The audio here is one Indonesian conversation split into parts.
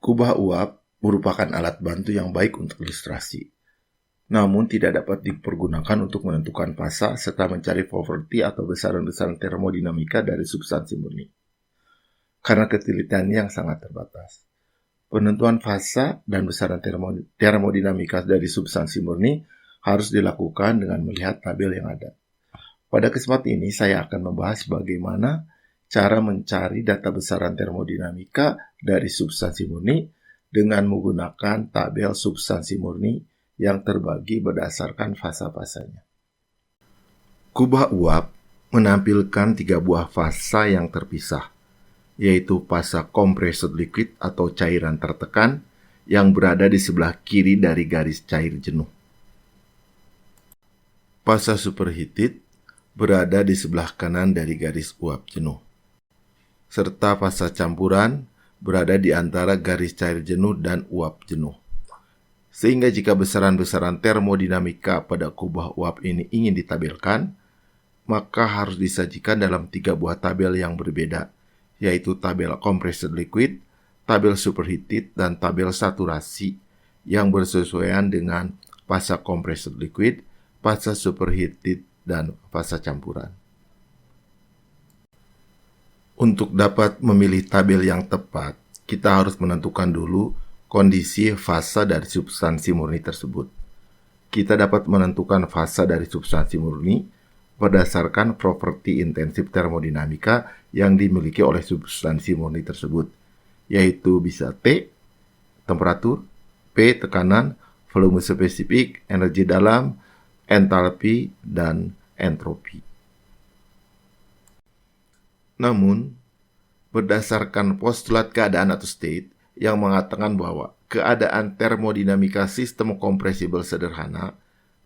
Kubah uap merupakan alat bantu yang baik untuk ilustrasi, namun tidak dapat dipergunakan untuk menentukan fasa serta mencari properti atau besaran-besaran termodinamika dari substansi murni, karena ketelitiannya yang sangat terbatas. Penentuan fasa dan besaran termodinamika dari substansi murni harus dilakukan dengan melihat tabel yang ada. Pada kesempatan ini saya akan membahas bagaimana cara mencari data besaran termodinamika dari substansi murni dengan menggunakan tabel substansi murni yang terbagi berdasarkan fasa-fasanya. Kubah uap menampilkan 3 buah fasa yang terpisah, yaitu fasa compressed liquid atau cairan tertekan yang berada di sebelah kiri dari garis cair jenuh. Fasa superheated berada di sebelah kanan dari garis uap jenuh, serta fasa campuran berada di antara garis cair jenuh dan uap jenuh. Sehingga jika besaran-besaran termodinamika pada kubah uap ini ingin ditabelkan, maka harus disajikan dalam 3 buah tabel yang berbeda, yaitu tabel compressed liquid, tabel superheated, dan tabel saturasi yang bersesuaian dengan fasa compressed liquid, fasa superheated, dan fasa campuran. Untuk dapat memilih tabel yang tepat, kita harus menentukan dulu kondisi fasa dari substansi murni tersebut. Kita dapat menentukan fasa dari substansi murni berdasarkan properti intensif termodinamika yang dimiliki oleh substansi murni tersebut, yaitu bisa T, temperatur, P, tekanan, volume spesifik, energi dalam, entalpi, dan entropi. Namun, berdasarkan postulat keadaan atau state yang mengatakan bahwa keadaan termodinamika sistem kompresibel sederhana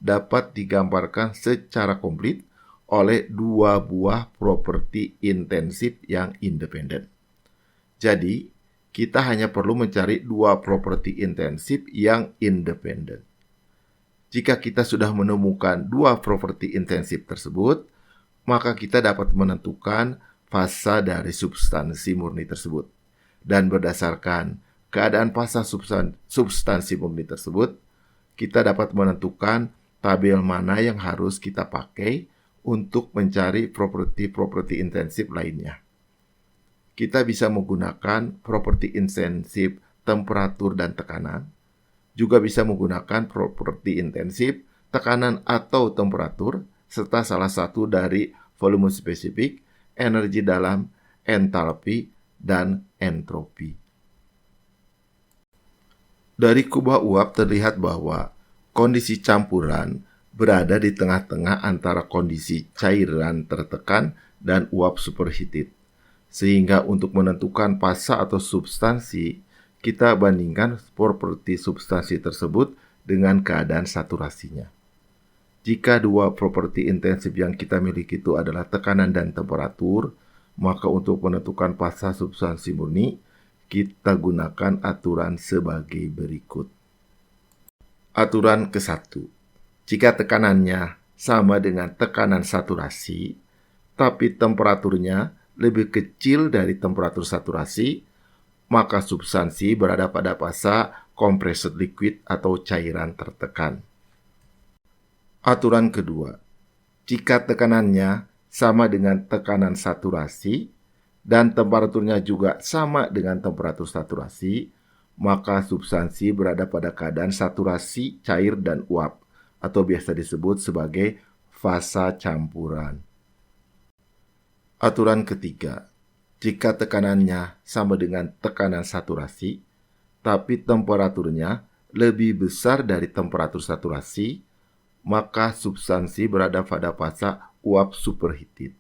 dapat digambarkan secara komplit oleh 2 buah properti intensif yang independen. Jadi, kita hanya perlu mencari 2 properti intensif yang independen. Jika kita sudah menemukan 2 properti intensif tersebut, maka kita dapat menentukan fasa dari substansi murni tersebut. Dan berdasarkan keadaan fasa substansi murni tersebut, kita dapat menentukan tabel mana yang harus kita pakai untuk mencari properti-properti intensif lainnya. Kita bisa menggunakan properti intensif temperatur dan tekanan, juga bisa menggunakan properti intensif tekanan atau temperatur, serta salah satu dari volume spesifik, energi dalam, entalpi, dan entropi. Dari kubah uap terlihat bahwa kondisi campuran berada di tengah-tengah antara kondisi cairan tertekan dan uap superheated. Sehingga untuk menentukan fasa atau substansi, kita bandingkan properti substansi tersebut dengan keadaan saturasinya. Jika 2 properti intensif yang kita miliki itu adalah tekanan dan temperatur, maka untuk menentukan fasa substansi murni, kita gunakan aturan sebagai berikut. Aturan ke-1. Jika tekanannya sama dengan tekanan saturasi, tapi temperaturnya lebih kecil dari temperatur saturasi, maka substansi berada pada fasa compressed liquid atau cairan tertekan. Aturan kedua, jika tekanannya sama dengan tekanan saturasi dan temperaturnya juga sama dengan temperatur saturasi, maka substansi berada pada keadaan saturasi cair dan uap, atau biasa disebut sebagai fasa campuran. Aturan ketiga, jika tekanannya sama dengan tekanan saturasi, tapi temperaturnya lebih besar dari temperatur saturasi, maka substansi berada pada fasa uap superheated.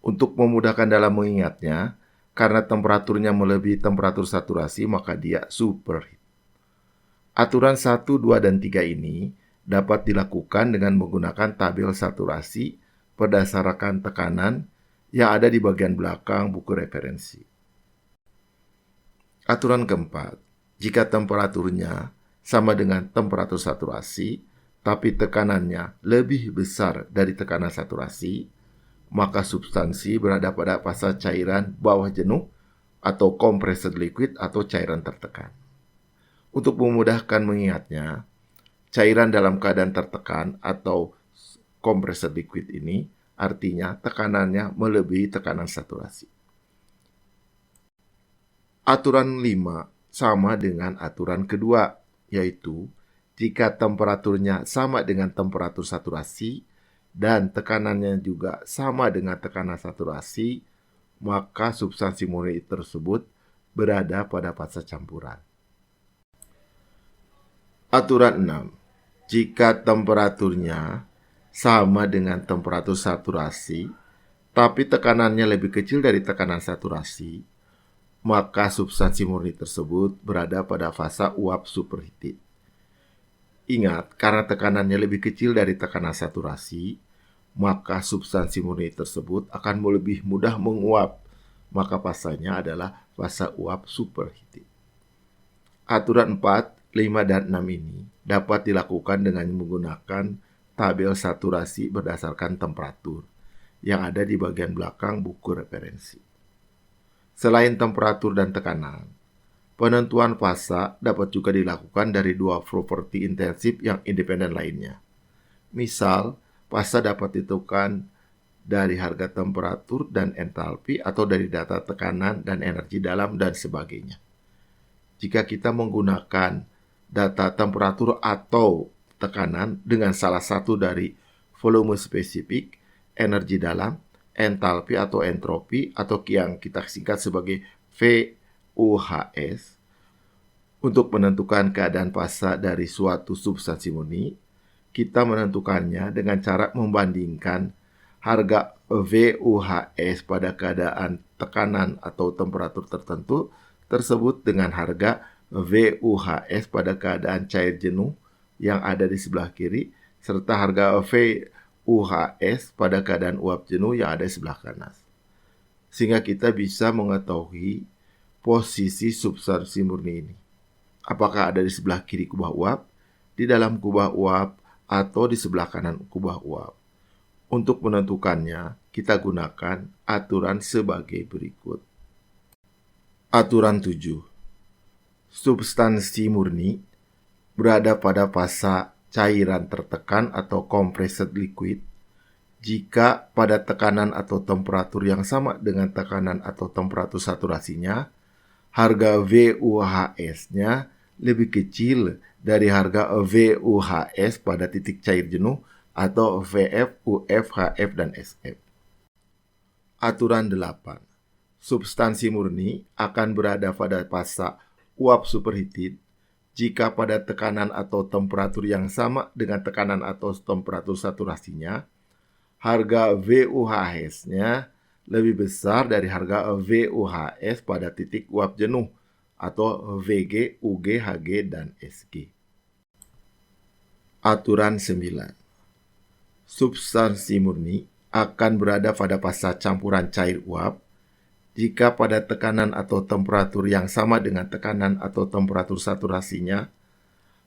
Untuk memudahkan dalam mengingatnya, karena temperaturnya melebihi temperatur saturasi, maka dia superheat. Aturan 1, 2, dan 3 ini dapat dilakukan dengan menggunakan tabel saturasi berdasarkan tekanan yang ada di bagian belakang buku referensi. Aturan keempat, jika temperaturnya sama dengan temperatur saturasi, tapi tekanannya lebih besar dari tekanan saturasi, maka substansi berada pada fasa cairan bawah jenuh atau compressed liquid atau cairan tertekan. Untuk memudahkan mengingatnya, cairan dalam keadaan tertekan atau compressed liquid ini artinya tekanannya melebihi tekanan saturasi. Aturan 5 sama dengan aturan kedua, yaitu jika temperaturnya sama dengan temperatur saturasi dan tekanannya juga sama dengan tekanan saturasi, maka substansi murni tersebut berada pada fase campuran. Aturan 6. Jika temperaturnya sama dengan temperatur saturasi, tapi tekanannya lebih kecil dari tekanan saturasi, maka substansi murni tersebut berada pada fase uap superheated. Ingat, karena tekanannya lebih kecil dari tekanan saturasi, maka substansi murni tersebut akan lebih mudah menguap, maka fasenya adalah fase uap superheated. Aturan 4, 5, dan 6 ini dapat dilakukan dengan menggunakan tabel saturasi berdasarkan temperatur yang ada di bagian belakang buku referensi. Selain temperatur dan tekanan, penentuan fase dapat juga dilakukan dari dua properti intensif yang independen lainnya. Misal, fase dapat ditentukan dari harga temperatur dan entalpi atau dari data tekanan dan energi dalam dan sebagainya. Jika kita menggunakan data temperatur atau tekanan dengan salah satu dari volume spesifik, energi dalam, entalpi atau entropi atau yang kita singkat sebagai VUHS, untuk menentukan keadaan fase dari suatu substansi murni, kita menentukannya dengan cara membandingkan harga VUHS pada keadaan tekanan atau temperatur tertentu tersebut dengan harga VUHS pada keadaan cair jenuh yang ada di sebelah kiri, serta harga VUHS pada keadaan uap jenuh yang ada di sebelah kanan. Sehingga kita bisa mengetahui posisi substansi murni ini. Apakah ada di sebelah kiri kubah uap, di dalam kubah uap, atau di sebelah kanan kubah uap. Untuk menentukannya, kita gunakan aturan sebagai berikut. Aturan 7. Substansi murni berada pada fase cairan tertekan atau compressed liquid jika pada tekanan atau temperatur yang sama dengan tekanan atau temperatur saturasinya, harga VUHS-nya lebih kecil dari harga VUHS pada titik cair jenuh atau VF, UF, HF, dan SF. Aturan 8. Substansi murni akan berada pada fase uap superheated jika pada tekanan atau temperatur yang sama dengan tekanan atau temperatur saturasinya, harga VUHS-nya lebih besar dari harga VUHS pada titik uap jenuh atau VG, UG, HG, dan SG. Aturan 9. Substansi murni akan berada pada fase campuran cair uap jika pada tekanan atau temperatur yang sama dengan tekanan atau temperatur saturasinya,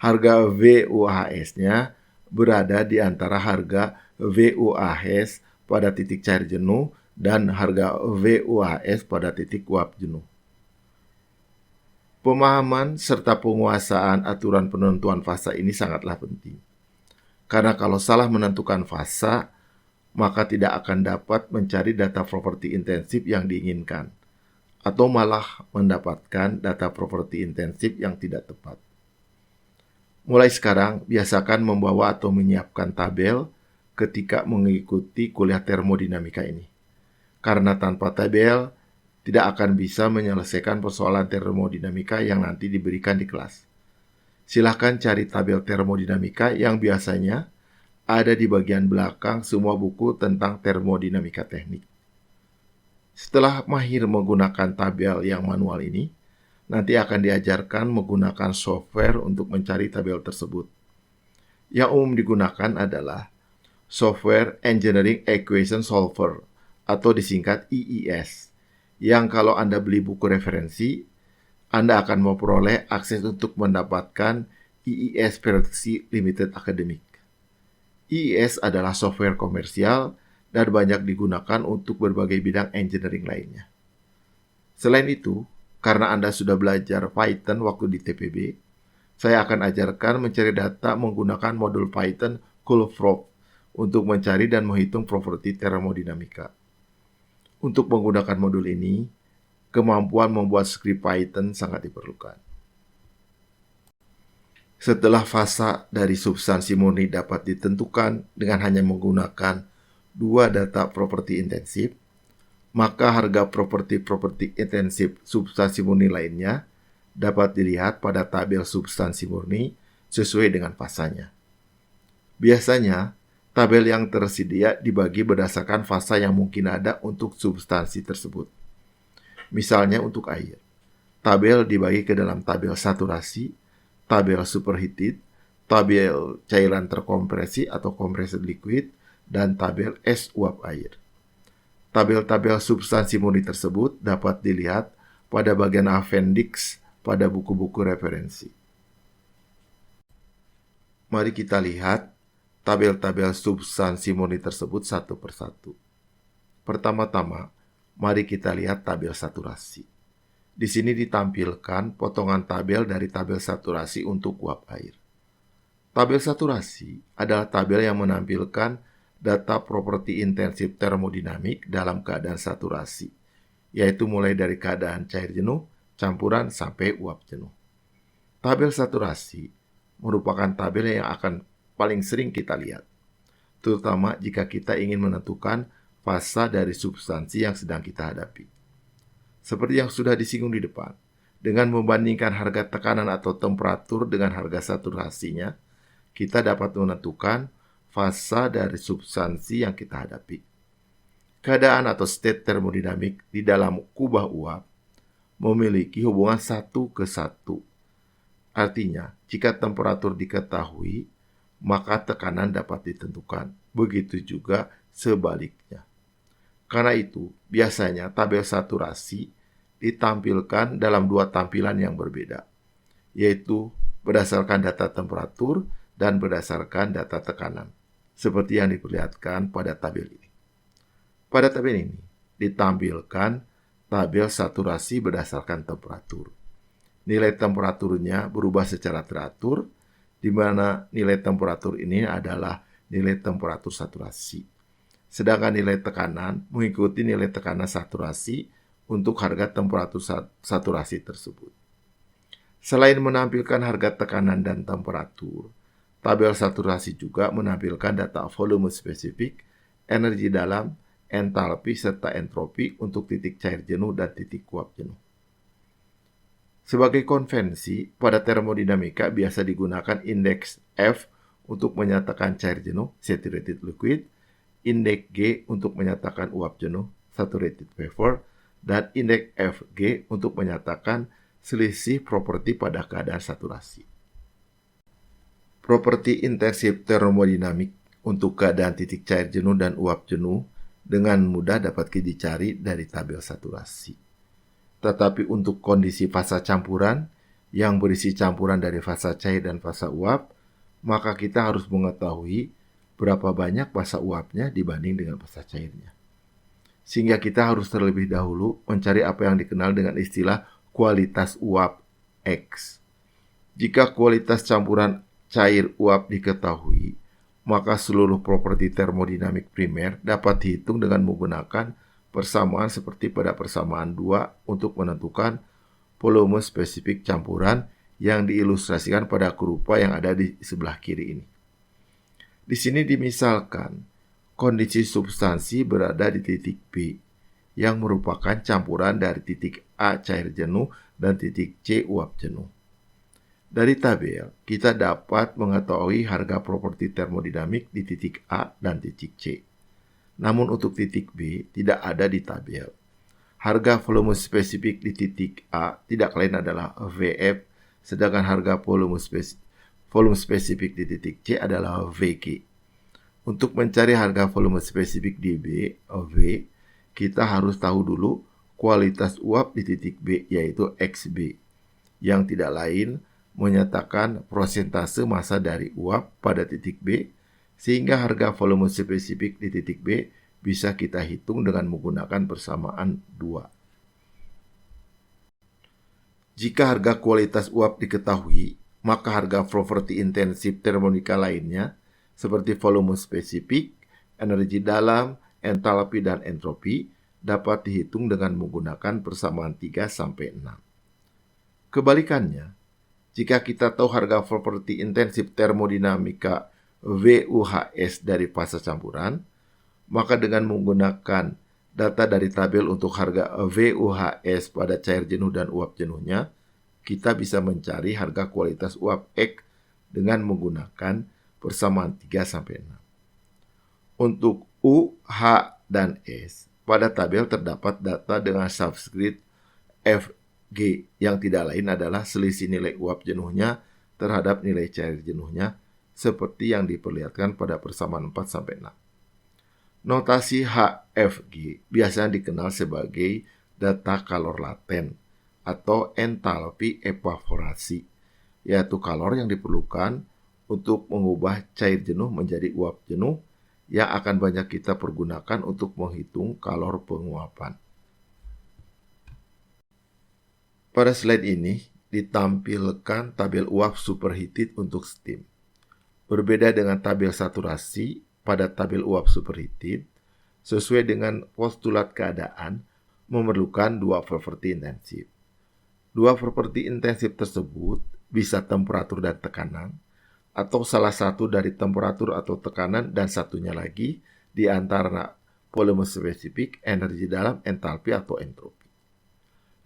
harga VUHS-nya berada di antara harga VUHS pada titik cair jenuh dan harga VUHS pada titik uap jenuh. Pemahaman serta penguasaan aturan penentuan fase ini sangatlah penting. Karena kalau salah menentukan fase, maka tidak akan dapat mencari data properti intensif yang diinginkan, atau malah mendapatkan data properti intensif yang tidak tepat. Mulai sekarang, biasakan membawa atau menyiapkan tabel ketika mengikuti kuliah termodinamika ini. Karena tanpa tabel, tidak akan bisa menyelesaikan persoalan termodinamika yang nanti diberikan di kelas. Silahkan cari tabel termodinamika yang biasanya ada di bagian belakang semua buku tentang termodinamika teknik. Setelah mahir menggunakan tabel yang manual ini, nanti akan diajarkan menggunakan software untuk mencari tabel tersebut. Yang umum digunakan adalah Software Engineering Equation Solver atau disingkat EES, yang kalau Anda beli buku referensi, Anda akan memperoleh akses untuk mendapatkan EES versi Limited Academic. EES adalah software komersial dan banyak digunakan untuk berbagai bidang engineering lainnya. Selain itu, karena Anda sudah belajar Python waktu di TPB, saya akan ajarkan mencari data menggunakan modul Python CoolFrog untuk mencari dan menghitung properti termodinamika. Untuk menggunakan modul ini, kemampuan membuat skrip Python sangat diperlukan. Setelah fasa dari substansi murni dapat ditentukan dengan hanya menggunakan dua data properti intensif, maka harga properti-properti intensif substansi murni lainnya dapat dilihat pada tabel substansi murni sesuai dengan fasanya. Biasanya, tabel yang tersedia dibagi berdasarkan fasa yang mungkin ada untuk substansi tersebut. Misalnya untuk air, tabel dibagi ke dalam tabel saturasi, tabel superheated, tabel cairan terkompresi atau compressed liquid, dan tabel es uap air. Tabel-tabel substansi murni tersebut dapat dilihat pada bagian appendix pada buku-buku referensi. Mari kita lihat tabel-tabel substansi murni tersebut satu persatu. Pertama-tama, mari kita lihat tabel saturasi. Di sini ditampilkan potongan tabel dari tabel saturasi untuk uap air. Tabel saturasi adalah tabel yang menampilkan data properti intensif termodinamik dalam keadaan saturasi, yaitu mulai dari keadaan cair jenuh, campuran, sampai uap jenuh. Tabel saturasi merupakan tabel yang akan paling sering kita lihat, terutama jika kita ingin menentukan fasa dari substansi yang sedang kita hadapi. Seperti yang sudah disinggung di depan, dengan membandingkan harga tekanan atau temperatur dengan harga saturasinya, kita dapat menentukan fasa dari substansi yang kita hadapi. Keadaan atau state termodinamik di dalam kubah uap memiliki hubungan 1:1. Artinya, jika temperatur diketahui, maka tekanan dapat ditentukan. Begitu juga sebaliknya. Karena itu, biasanya tabel saturasi ditampilkan dalam dua tampilan yang berbeda, yaitu berdasarkan data temperatur dan berdasarkan data tekanan, seperti yang diperlihatkan pada tabel ini. Pada tabel ini, ditampilkan tabel saturasi berdasarkan temperatur. Nilai temperaturnya berubah secara teratur, di mana nilai temperatur ini adalah nilai temperatur saturasi. Sedangkan nilai tekanan mengikuti nilai tekanan saturasi untuk harga temperatur saturasi tersebut. Selain menampilkan harga tekanan dan temperatur, tabel saturasi juga menampilkan data volume spesifik, energi dalam, entalpi, serta entropi untuk titik cair jenuh dan titik uap jenuh. Sebagai konvensi, pada termodinamika biasa digunakan indeks F untuk menyatakan cair jenuh, saturated liquid, indeks G untuk menyatakan uap jenuh, saturated vapor, dan indeks Fg untuk menyatakan selisih properti pada keadaan saturasi. Properti intensif termodinamik untuk keadaan titik cair jenuh dan uap jenuh dengan mudah dapat dicari dari tabel saturasi. Tetapi untuk kondisi fasa campuran yang berisi campuran dari fasa cair dan fasa uap, maka kita harus mengetahui berapa banyak fasa uapnya dibanding dengan fasa cairnya. Sehingga kita harus terlebih dahulu mencari apa yang dikenal dengan istilah kualitas uap X. Jika kualitas campuran cair uap diketahui, maka seluruh properti termodinamik primer dapat dihitung dengan menggunakan persamaan seperti pada persamaan 2 untuk menentukan volume spesifik campuran yang diilustrasikan pada kurva yang ada di sebelah kiri ini. Di sini dimisalkan kondisi substansi berada di titik B yang merupakan campuran dari titik A cair jenuh dan titik C uap jenuh. Dari tabel, kita dapat mengetahui harga properti termodinamik di titik A dan titik C. Namun untuk titik B tidak ada di tabel. Harga volume spesifik di titik A tidak lain adalah Vf, sedangkan harga volume spesifik di titik C adalah Vg. Untuk mencari harga volume spesifik di B, V, kita harus tahu dulu kualitas uap di titik B, yaitu Xb, yang tidak lain menyatakan prosentase massa dari uap pada titik B, sehingga harga volume spesifik di titik B bisa kita hitung dengan menggunakan persamaan 2. Jika harga kualitas uap diketahui, maka harga properti intensif termodinamika lainnya seperti volume spesifik, energi dalam, entalpi, dan entropi dapat dihitung dengan menggunakan persamaan 3-6. Kebalikannya, jika kita tahu harga properti intensif termodinamika VUHS dari fase campuran, maka dengan menggunakan data dari tabel untuk harga VUHS pada cair jenuh dan uap jenuhnya, kita bisa mencari harga kualitas uap X dengan menggunakan persamaan 3-6. Untuk U, H, dan S, pada tabel terdapat data dengan subscript FG yang tidak lain adalah selisih nilai uap jenuhnya terhadap nilai cair jenuhnya seperti yang diperlihatkan pada persamaan 4-6. Notasi HFG biasanya dikenal sebagai data kalor laten atau entalpi evaporasi, yaitu kalor yang diperlukan untuk mengubah cair jenuh menjadi uap jenuh yang akan banyak kita pergunakan untuk menghitung kalor penguapan. Pada slide ini ditampilkan tabel uap superheated untuk steam. Berbeda dengan tabel saturasi, pada tabel uap superheated, sesuai dengan postulat keadaan, memerlukan dua properti intensif. Dua properti intensif tersebut bisa temperatur dan tekanan, atau salah satu dari temperatur atau tekanan dan satunya lagi di antara volume spesifik, energi dalam, entalpi atau entropi.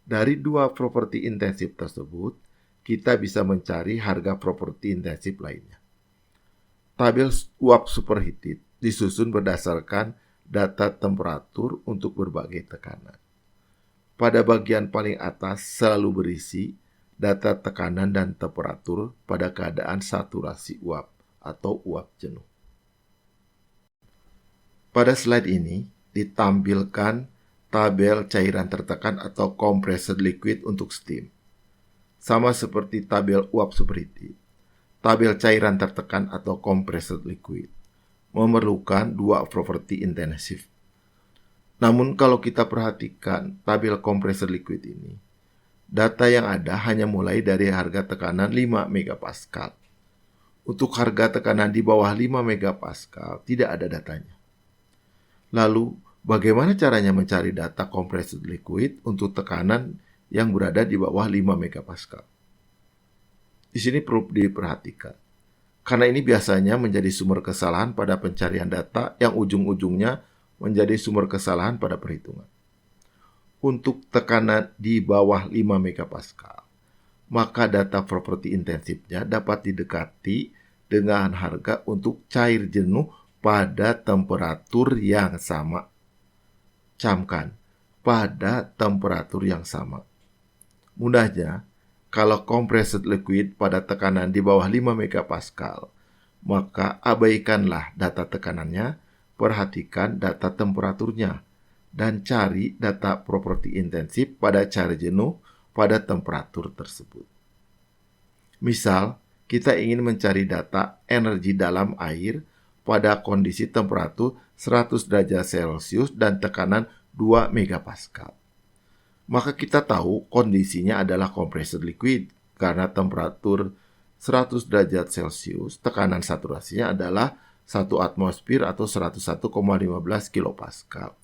Dari dua properti intensif tersebut, kita bisa mencari harga properti intensif lainnya. Tabel uap superheated disusun berdasarkan data temperatur untuk berbagai tekanan. Pada bagian paling atas selalu berisi data tekanan dan temperatur pada keadaan saturasi uap atau uap jenuh. Pada slide ini ditampilkan tabel cairan tertekan atau compressed liquid untuk steam. Sama seperti tabel uap superheated, tabel cairan tertekan atau compressed liquid memerlukan dua properti intensif. Namun kalau kita perhatikan tabel compressed liquid ini, data yang ada hanya mulai dari harga tekanan 5 megapascal. Untuk harga tekanan di bawah 5 megapascal tidak ada datanya. Lalu, bagaimana caranya mencari data compressed liquid untuk tekanan yang berada di bawah 5 megapascal? Di sini perlu diperhatikan, karena ini biasanya menjadi sumber kesalahan pada pencarian data yang ujung-ujungnya menjadi sumber kesalahan pada perhitungan. Untuk tekanan di bawah 5 megapascal, maka data properti intensifnya dapat didekati dengan harga untuk cair jenuh pada temperatur yang sama. Camkan, pada temperatur yang sama. Mudahnya, kalau compressed liquid pada tekanan di bawah 5 megapascal, maka abaikanlah data tekanannya, perhatikan data temperaturnya, dan cari data properti intensif pada cair jenuh pada temperatur tersebut. Misal, kita ingin mencari data energi dalam air pada kondisi temperatur 100 derajat Celcius dan tekanan 2 megapascal. Maka kita tahu kondisinya adalah compressed liquid karena temperatur 100 derajat Celcius, tekanan saturasinya adalah 1 atmosfer atau 101,15 kilopascal.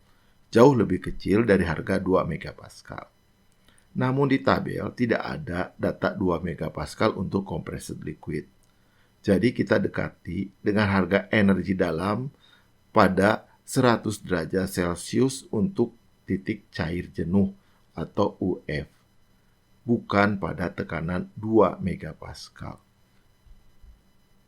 Jauh lebih kecil dari harga 2 megapascal. Namun di tabel tidak ada data 2 megapascal untuk compressed liquid. Jadi kita dekati dengan harga energi dalam pada 100 derajat Celcius untuk titik cair jenuh atau UF, bukan pada tekanan 2 megapascal.